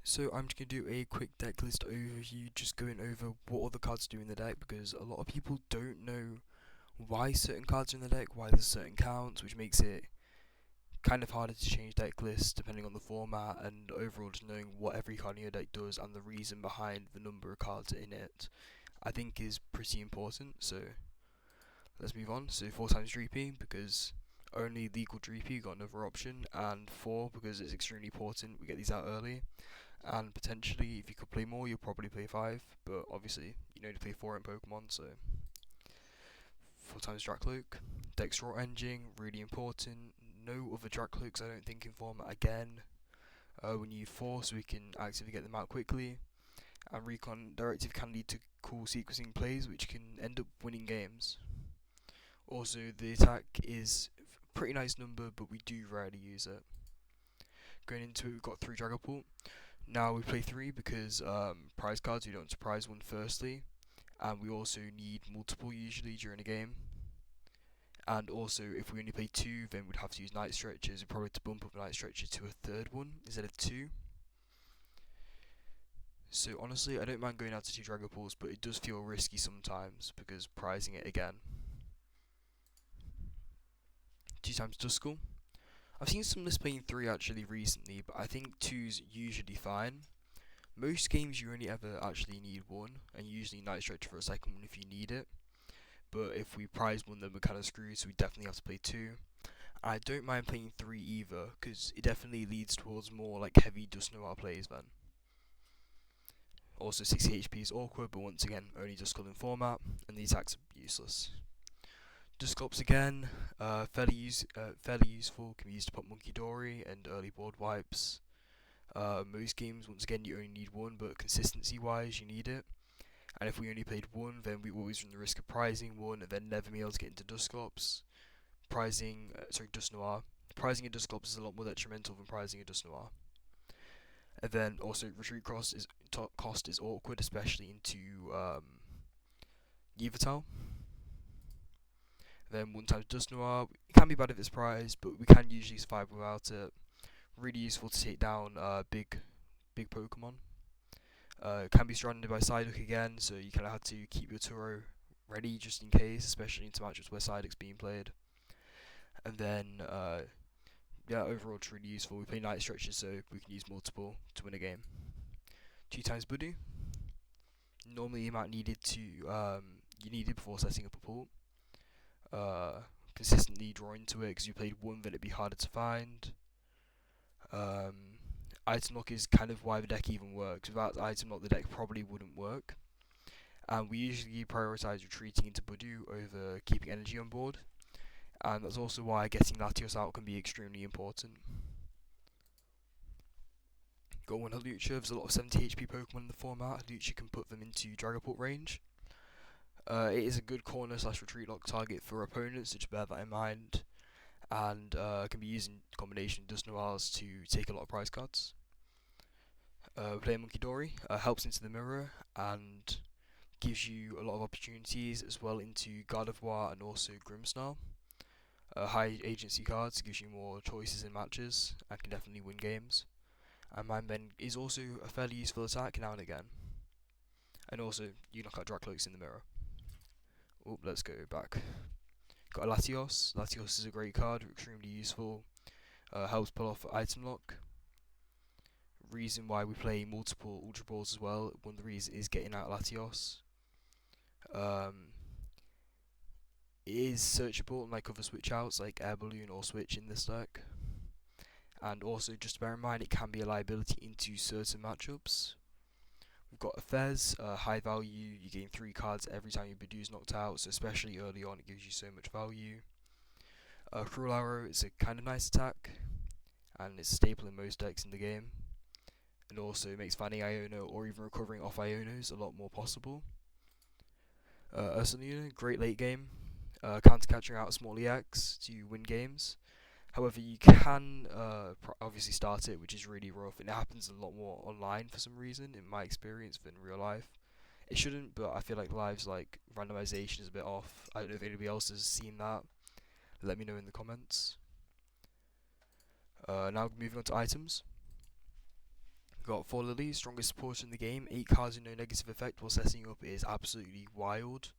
So I'm just going to do a quick deck list overview, just going over what all the cards do in the deck, because a lot of people don't know why certain cards are in the deck, why there's certain counts, which makes it kind of harder to change deck lists depending on the format, and overall just knowing what every card in your deck does and the reason behind the number of cards in it, I think is pretty important. So let's move on. So 4 times Dreepy, because only legal Dreepy got another option, and 4 because it's extremely important, we get these out early. And potentially, if you could play more, you'll probably play 5, but obviously, you know to play 4 in Pokemon, so 4 times Dracloak. Dex Raw Engine, really important. No other Dracloaks, I don't think, in format again. We need 4 so we can actively get them out quickly. And Recon Directive can lead to cool sequencing plays, which can end up winning games. Also, the attack is a pretty nice number, but we do rarely use it. Going into it, we've got 3 Dragapult. Now we play 3 because prize cards, we don't surprise one firstly, and we also need multiple usually during a game. And also, if we only play 2, then we'd have to use Night Stretchers. We'd probably have to bump up Night Stretcher to a third one instead of 2. So honestly, I don't mind going out to 2 Dragapults, but it does feel risky sometimes because prizing it again. 2 times Duskull. I've seen some lists playing 3 actually recently, but I think 2's usually fine. Most games you only ever actually need 1, and usually Night Stretcher for a second one if you need it. But if we prize 1, then we're kind of screwed, so we definitely have to play 2. I don't mind playing 3 either, because it definitely leads towards more like heavy Dusknoir plays then. Also 60 HP is awkward, but once again, only Duskull in format, and the attacks are useless. Dusclops again, fairly useful, can be used to pop Monkey Dory and early board wipes. Most games, once again, you only need 1, but consistency wise, you need it. And if we only played 1, then we always run the risk of prizing 1 and then never being able to get into Dusclops. Dusknoir. Prizing a Dusclops is a lot more detrimental than prizing a Dusknoir. And then also retreat cost is awkward, especially into Yveltal. Then 1 times Dusknoir, it can be bad if it's prized, but we can usually survive without it. Really useful to take down big Pokemon. Can be surrounded by Psyduck again, so you kind of have to keep your Turo ready just in case, especially into matchups where Psyduck's being played. And then, yeah, overall it's really useful. We play Night Stretches, so we can use multiple to win a game. 2 times Budu. Normally you might need it to, you need it before setting up a pool. Consistently draw into it, because you played 1, then it'd be harder to find. Item lock is kind of why the deck even works. Without item lock, the deck probably wouldn't work. And we usually prioritise retreating into Budu over keeping energy on board. And that's also why getting Latios out can be extremely important. Got 1 Hawlucha, there's a lot of 70 HP Pokemon in the format. Hawlucha can put them into Dragapult range. It is a good corner / retreat lock target for opponents, so just bear that in mind. And can be used in combination with Dusknoirs to take a lot of prize cards. Playing Monkey Dory helps into the mirror and gives you a lot of opportunities as well into Gardevoir and also Grimmsnarl. High agency cards gives you more choices in matches and can definitely win games. And Mind Bend is also a fairly useful attack now and again. And also, you knock out Dracloaks in the mirror. Oh, let's go back. Got a Latios. Latios is a great card, extremely useful. Helps pull off item lock. Reason why we play multiple Ultra Balls as well. One of the reasons is getting out Latios. It is searchable unlike other switch outs like Air Balloon or Switch in this deck. And also, just bear in mind, it can be a liability into certain matchups. We've got a Fez, high value, you gain 3 cards every time your Budu's knocked out, so especially early on it gives you so much value. Cruel Arrow is a kind of nice attack, and it's a staple in most decks in the game. And also makes finding Iono or even recovering off Ionos a lot more possible. Ursaluna, great late game, counter catching out a small EX to win games. However, you can obviously start it, which is really rough, and it happens a lot more online for some reason, in my experience, than real life. It shouldn't, but I feel like live's like randomization is a bit off. I don't know if anybody else has seen that. Let me know in the comments. Now moving on to items. Got 4 Lilies, strongest supporter in the game, 8 cards with no negative effect while setting up is absolutely wild.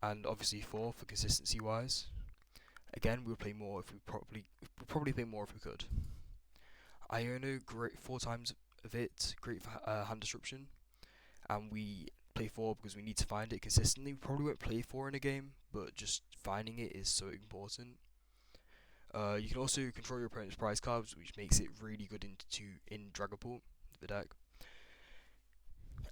And obviously 4 for consistency wise. Again, we'll play more if we'll probably play more if we could. Iono, great 4 times of it, great for hand disruption. And we play 4 because we need to find it consistently. We probably won't play 4 in a game, but just finding it is so important. You can also control your opponent's prize cards, which makes it really good in Dragapult, the deck.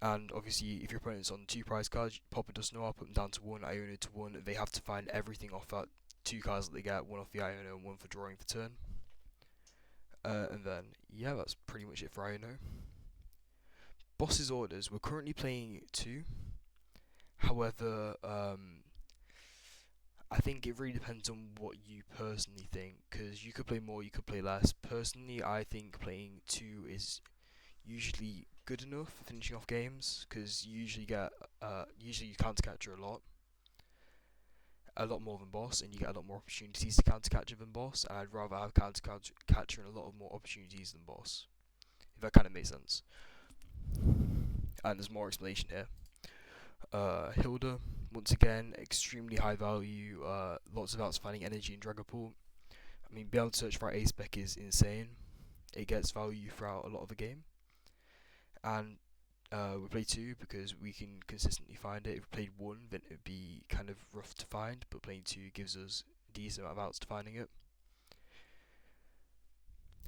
And obviously, if your opponent's on 2 prize cards, pop a Dust Noir, put them down to 1, Iono to 1. They have to find everything off that 2 cards that they get, 1 off the Iono and 1 for drawing for turn. And then, yeah, that's pretty much it for Iono. Boss's orders, we're currently playing 2. However, I think it really depends on what you personally think, because you could play more, you could play less. Personally, I think playing 2 is usually good enough for finishing off games, because you usually you counter capture a lot more than boss, and you get a lot more opportunities to counter capture than boss. And I'd rather have counter capture and a lot of more opportunities than boss, if that kind of makes sense. And there's more explanation here. Hilda, once again, extremely high value, lots of outstanding energy in Dragapult. I mean, being able to search for A spec is insane. It gets value throughout a lot of the game. And we play 2 because we can consistently find it. If we played 1, then it would be kind of rough to find, but playing 2 gives us a decent amount of outs to finding it.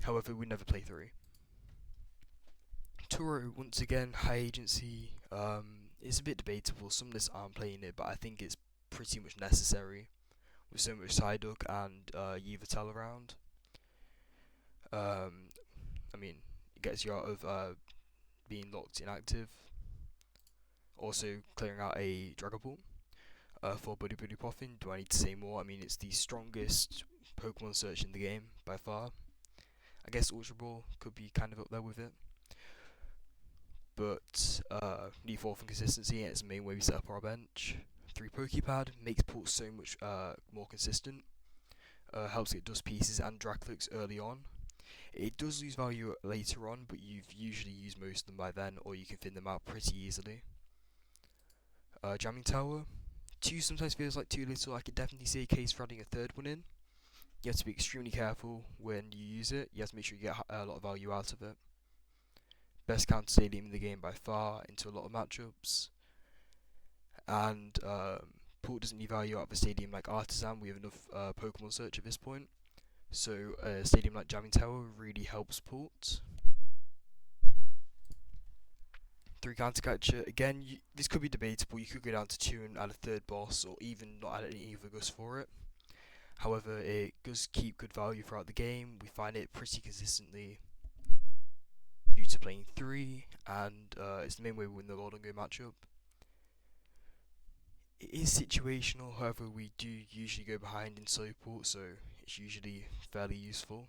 However, we never play 3. Turo, once again, high agency. It's a bit debatable. Some lists aren't playing it, but I think it's pretty much necessary with so much Psyduck and Yveltal around. I mean, it gets you out of being locked inactive. Also, clearing out a Dragapult for Buddy Buddy Poffin. Do I need to say more? I mean, it's the strongest Pokemon search in the game by far. I guess Ultra Ball could be kind of up there with it. But need 4 for consistency, and it's the main way we set up our bench. 3 Pokepad makes Pult so much more consistent. Helps get Dust Pieces and Draclux early on. It does lose value later on, but you've usually used most of them by then, or you can thin them out pretty easily. Jamming Tower. 2 sometimes feels like too little. I could definitely see a case for adding a 3rd one in. You have to be extremely careful when you use it. You have to make sure you get a lot of value out of it. Best counter stadium in the game by far into a lot of matchups. And Pult doesn't need value out of a stadium like Artisan. We have enough Pokemon search at this point. So a stadium like Jamming Tower really helps Pult. 3 counter capture. Again, this could be debatable. You could go down to 2 and add a 3rd boss, or even not add any Evagus for it. However, it does keep good value throughout the game. We find it pretty consistently due to playing 3, and it's the main way we win the Golden Go matchup. It is situational, however, we do usually go behind in Slowpoke, so it's usually fairly useful.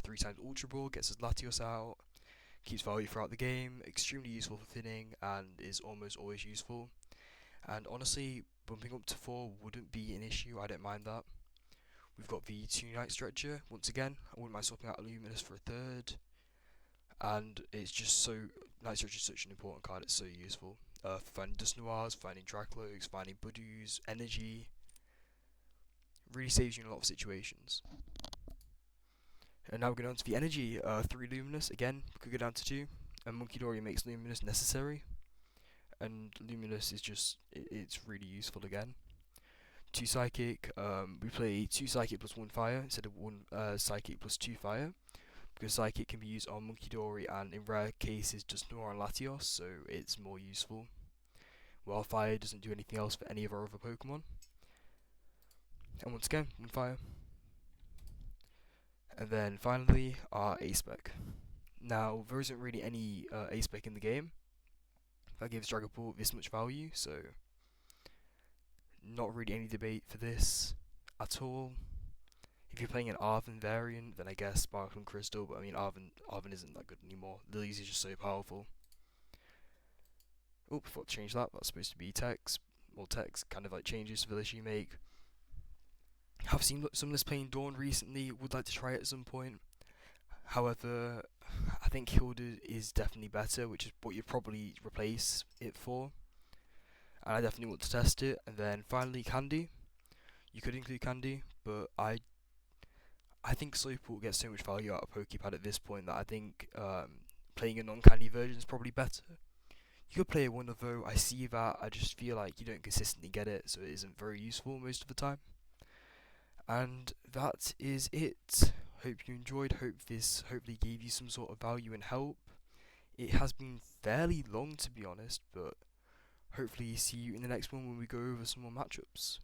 3 times Ultra Ball gets us Latios out, keeps value throughout the game, extremely useful for thinning, and is almost always useful. And honestly, bumping up to 4 wouldn't be an issue, I don't mind that. We've got the 2 Night Stretcher, once again, I wouldn't mind swapping out Luminous for a 3rd. And it's just so, Night Stretcher is such an important card, it's so useful. For finding Dust Noirs, finding Dracloaks, finding Budoos, energy. Really saves you in a lot of situations. And now we're going on to the energy. 3 Luminous, again, we could go down to 2. And Monkey Dory makes Luminous necessary. And Luminous is just, it's really useful again. 2 Psychic, we play 2 Psychic plus 1 Fire instead of 1 Psychic plus 2 Fire. Because Psychic can be used on Monkey Dory and in rare cases just Nora and Latios, so it's more useful. While Fire doesn't do anything else for any of our other Pokemon. And once again, 1 Fire. And then finally, our A-Spec. Now, there isn't really any A-Spec in the game that gives Dragapult this much value, so not really any debate for this at all. If you're playing an Arven variant, then I guess Sparkling Crystal, but I mean Arven isn't that good anymore. Lilies is just so powerful. Oh, before I change that, that's supposed to be text. Well, text kind of like changes to the list you make. Have seen some lists playing Dawn recently, would like to try it at some point. However, I think Hilda is definitely better, which is what you'd probably replace it for. And I definitely want to test it. And then finally, Candy. You could include Candy, but I think Slowpoke gets so much value out of Pokepad at this point that I think playing a non-Candy version is probably better. You could play a Wonder though. I see that. I just feel like you don't consistently get it, so it isn't very useful most of the time. And that is it. Hope you enjoyed. Hope this hopefully gave you some sort of value and help. It has been fairly long to be honest, but hopefully see you in the next one when we go over some more matchups.